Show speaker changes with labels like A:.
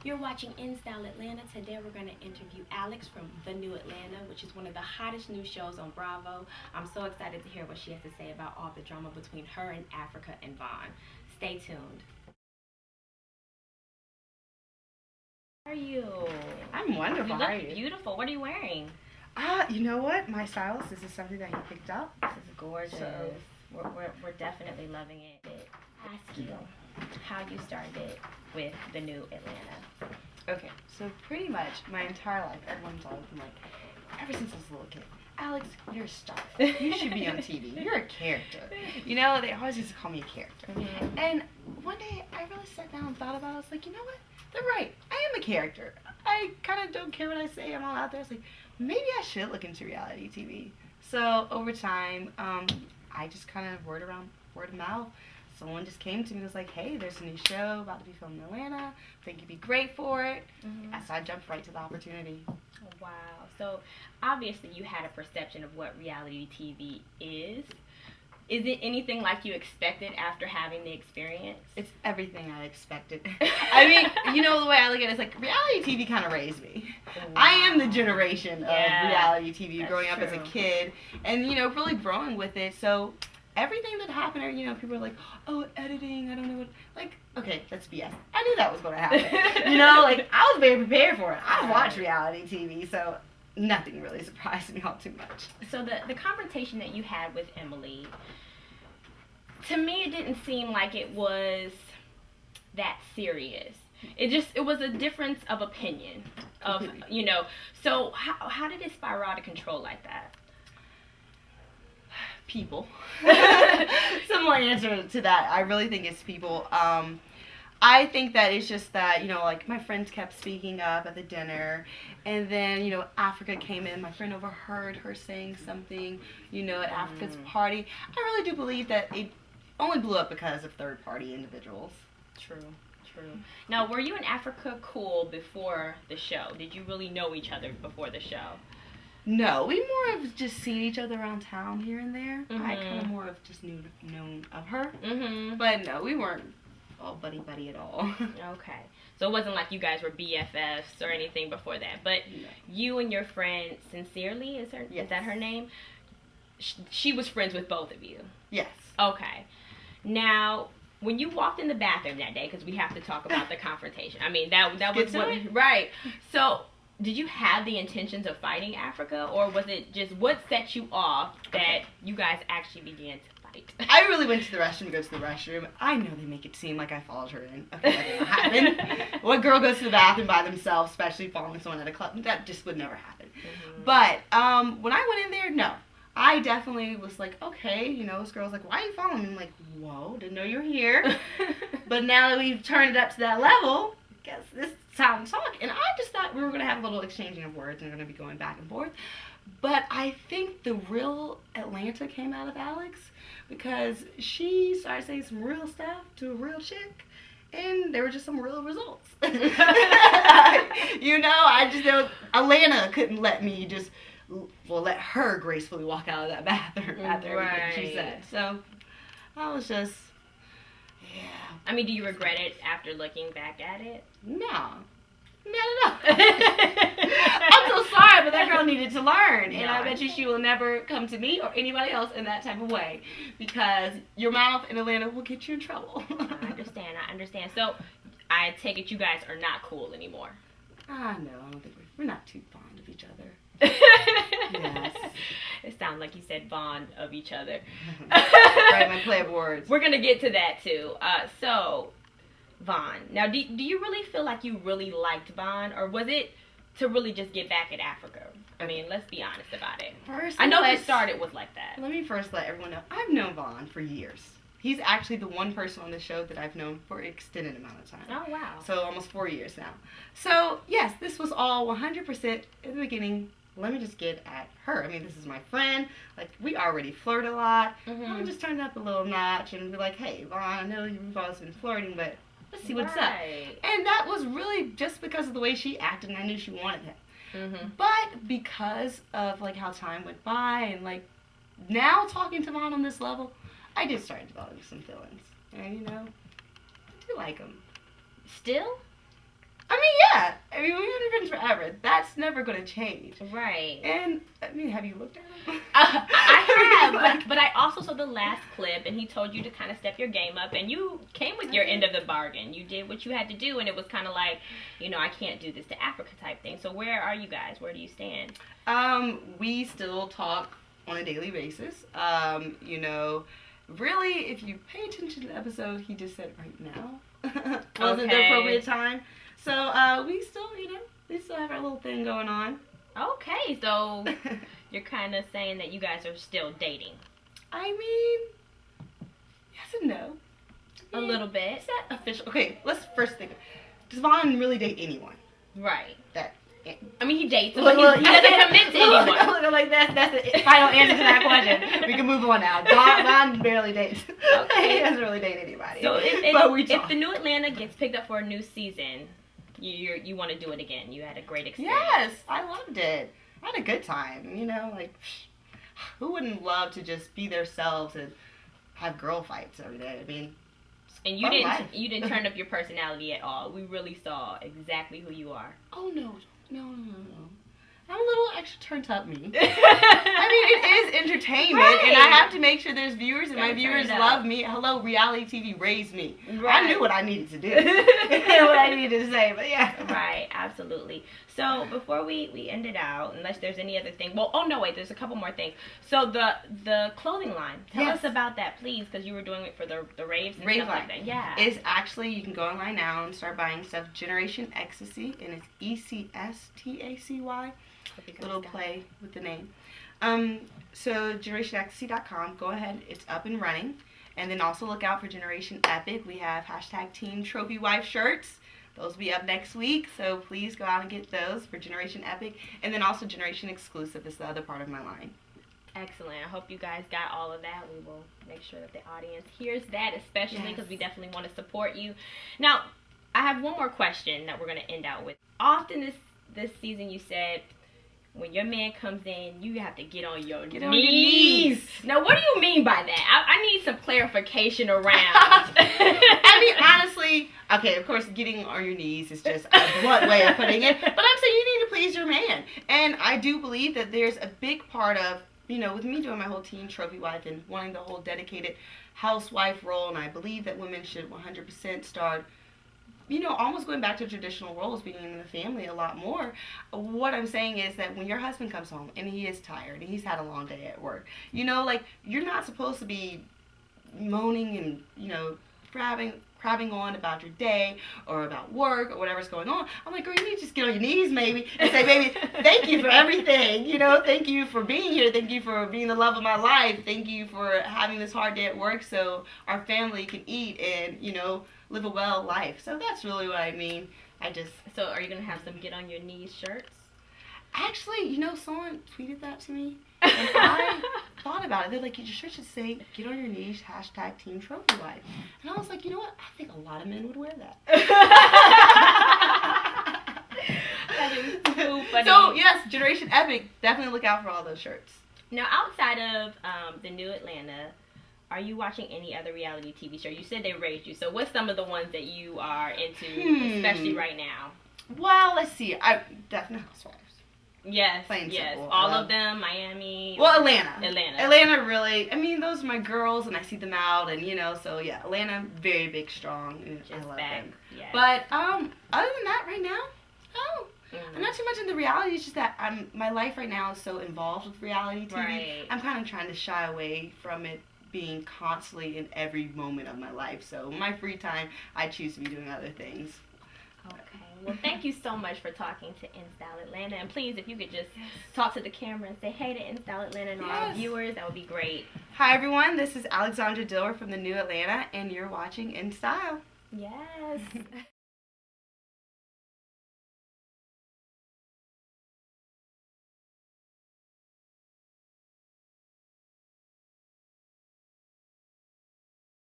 A: You're watching In Style Atlanta. Today we're going to interview Alex from The New Atlanta, which is one of the hottest new shows on Bravo. I'm so excited to hear what she has to say about all the drama between her and Africa and Vawn. Stay tuned. How are you?
B: I'm wonderful.
A: You
B: How are
A: look
B: you?
A: beautiful. What are you wearing?
B: You know what? My stylist, this is something that he picked up.
A: This is gorgeous.
B: So-
A: We're definitely loving it. Ask you how you started with The New Atlanta.
B: Okay, so pretty much my entire life, everyone's always been like, ever since I was a little kid, Alex, you're a star. You should be on TV. You're a character. You know, they always used to call me a character.
A: Mhm.
B: And one day, I really sat down and thought about it. I was like, you know what? They're right. I am a character. I kind of don't care what I say. I'm all out there. It's like, maybe I should look into reality TV. So over time, I just kind of word of mouth. Someone just came to me and was like, hey, there's a new show about to be filmed in Atlanta. I think you'd be great for it. So I jumped right to the opportunity.
A: Wow. So obviously you had a perception of what reality TV is. Is it anything like you expected after having the experience?
B: It's everything I expected. I mean, you know, the way I look at it is like reality TV kind of raised me.
A: Wow.
B: I am the generation of
A: Yeah,
B: reality TV,
A: that's
B: growing up as a
A: true.
B: kid and, you know, really growing with it. So everything that happened, you know, people are like, oh, editing, I don't know what, like, okay, that's BS. I knew that was going to happen. You know, like, I was very prepared for it. I watch reality TV, so nothing really surprised me all too much.
A: So the confrontation that you had with Emily, to me it didn't seem like it was that serious. It was a difference of opinion of, you know. So how did it spiral out of control like that?
B: People. Similar answer to that. I really think it's people. I think that it's just that, you know, like my friends kept speaking up at the dinner, and then, you know, Africa came in. My friend overheard her saying something, you know, at Africa's party. I really do believe that it only blew up because of third-party individuals.
A: True. Now, were you and Africa cool before the show? Did you really know each other before the show?
B: No, we more of just seen each other around town here and there. I
A: Mhm.
B: kind of more of just known of her.
A: Mm-hmm.
B: But no, we weren't all buddy at all.
A: Okay. So it wasn't like you guys were BFFs or anything before that. But
B: No.
A: you and your friend, Sincerely, is
B: Yes.
A: that her name? She was friends with both of you.
B: Yes.
A: Okay. Now, when you walked in the bathroom that day, because we have to talk about the confrontation. I mean, that
B: Get
A: was
B: to
A: what,
B: it?
A: right. So, did you have the intentions of fighting Africa, or was it just what set you off that you guys actually began to fight?
B: I really went to the restroom to go to the restroom. I know they make it seem like I followed her in. Okay, that didn't happen. What girl goes to the bathroom by themselves, especially following someone at a club? That just would never happen.
A: Mhm.
B: But when I went in there, no. I definitely was like, okay, you know, this girl's like, why are you following me? I'm like, whoa, didn't know you were here. But now that we've turned it up to that level, I guess this is time to talk. And I just thought we were going to have a little exchanging of words and we're going to be going back and forth. But I think the real Atlanta came out of Alex because she started saying some real stuff to a real chick. And there were just some real results. You know, Atlanta couldn't let me just, let her gracefully walk out of that bathroom after everything she said. So, I was just, yeah.
A: I mean, do you regret it after looking back at it?
B: No. Not at all. I'm so sorry, but that girl needed to learn. And I bet you she will never come to me or anybody else in that type of way. Because your mouth in Atlanta will get you in trouble.
A: I understand. So, I take it you guys are not cool anymore.
B: No, I don't think we're not too fond of each other.
A: Yes. It sounds like you said bond of each other.
B: Right, my play of words.
A: We're going to get to that too. So, Vawn. Now, do you really feel like you really liked Vawn, or was it to really just get back at Africa? I mean, let's be honest about it.
B: First,
A: I know the start it was like that.
B: Let me first let everyone know, I've known Vawn for years. He's actually the one person on the show that I've known for an extended amount of time.
A: Oh, wow.
B: So almost 4 years now. So, yes, this was all 100% in the beginning. Let me just get at her. I mean, this is my friend. Like, we already flirt a lot.
A: Mhm.
B: I'm just turn it up a little notch and be like, hey, Vawn, I know you've always been flirting, but let's see what's up.
A: Right.
B: And that was really just because of the way she acted, and I knew she wanted him.
A: Mm-hmm.
B: But because of, like, how time went by and, like, now talking to Vawn on this level, I did start developing some feelings. And, you know, I do like him.
A: Still?
B: I mean, yeah. I mean, we've been friends forever. That's never going to change.
A: Right.
B: And, I mean, have you looked at him?
A: I have, but I also saw the last clip, and he told you to kind of step your game up, and you came with your end of the bargain. You did what you had to do, and it was kind of like, you know, I can't do this to Africa type thing. So where are you guys? Where do you stand?
B: We still talk on a daily basis. You know, really, if you pay attention to the episode, he just said right now wasn't the appropriate time. So we still, you know, we still have our little thing going on.
A: Okay, so you're kind of saying that you guys are still dating.
B: I mean, yes and no.
A: A little bit.
B: Is that official? Okay, let's first think. Does Vawn really date anyone?
A: Right.
B: That.
A: I mean, he dates, but he doesn't commit to anyone.
B: Like that's the final answer to that question. We can move on now. Vawn barely dates.
A: Okay.
B: He doesn't really date anybody.
A: So if the new Atlanta gets picked up for a new season, you want to do it again. You had a great experience.
B: Yes, I loved it. I had a good time. You know, like who wouldn't love to just be themselves and have girl fights every day? I mean.
A: And you didn't turn up your personality at all. We really saw exactly who you are.
B: Oh no. I'm a little extra turned up me. I mean, it is entertainment, right. And I have to make sure there's viewers, and my viewers love me. Hello, reality TV raised me. Right. I knew what I needed to do, what I needed to say, but yeah.
A: Right, absolutely. So before we end it out, unless there's any other thing. Well, oh no, wait, there's a couple more things. So the clothing line. Tell us about that, please, because you were doing it for the raves and
B: Rave
A: stuff like that. Yeah.
B: It's actually, you can go online now and start buying stuff. Generation Ecstasy, and it's ECSTACY. Little play with the name. So generationecstasy.com. Go ahead. It's up and running. And then also look out for Generation Epic. We have #Team Trophy Wife shirts. Those will be up next week. So please go out and get those for Generation Epic. And then also Generation Exclusive is the other part of my line.
A: Excellent. I hope you guys got all of that. We will make sure that the audience hears that, especially because we definitely want to support you. Now, I have one more question that we're going to end out with. Often this season you said, when your man comes in, you have to get on your knees. Now, what do you mean by that? I need some clarification around.
B: I mean, honestly, okay, of course, getting on your knees is just a blunt way of putting it. But I'm saying you need to please your man. And I do believe that there's a big part of, you know, with me doing my whole teen trophy wife and wanting the whole dedicated housewife role, and I believe that women should 100% start, you know, almost going back to traditional roles, being in the family a lot more. What I'm saying is that when your husband comes home and he is tired and he's had a long day at work, you know, like, you're not supposed to be moaning and, you know, crabbing on about your day or about work or whatever's going on. I'm like, girl, you need to just get on your knees maybe and say, baby, thank you for everything. You know, thank you for being here. Thank you for being the love of my life. Thank you for having this hard day at work so our family can eat and, you know, live a well life. So that's really what I mean.
A: So are you going to have some get on your knees shirts?
B: Actually, you know, someone tweeted that to me. And I thought about it. They're like, your shirt should say, get on your knees, #Team Trophy Wife. And I was like, you know what? I think a lot of men would wear that.
A: That is so funny.
B: So, yes, Generation Epic. Definitely look out for all those shirts.
A: Now, outside of the new Atlanta, are you watching any other reality TV show? You said they raised you. So what's some of the ones that you are into, especially right now?
B: Well, let's see. Definitely Housewives.
A: Yes,
B: Plain simple.
A: All of them, Miami.
B: Well, Atlanta, really. I mean, those are my girls, and I see them out, and, you know, so, yeah, Atlanta, very big, strong, and I love them.
A: Yes.
B: But, other than that, right now, I'm not too much into reality. It's just that my life right now is so involved with reality TV.
A: Right.
B: I'm kind of trying to shy away from it being constantly in every moment of my life. So, my free time, I choose to be doing other things.
A: Okay. Well, thank you so much for talking to InStyle Atlanta. And please, if you could just talk to the camera and say hey to InStyle Atlanta and all our viewers, that would be great.
B: Hi, everyone. This is Alexandra Dilworth from the New Atlanta, and you're watching InStyle.
A: Yes.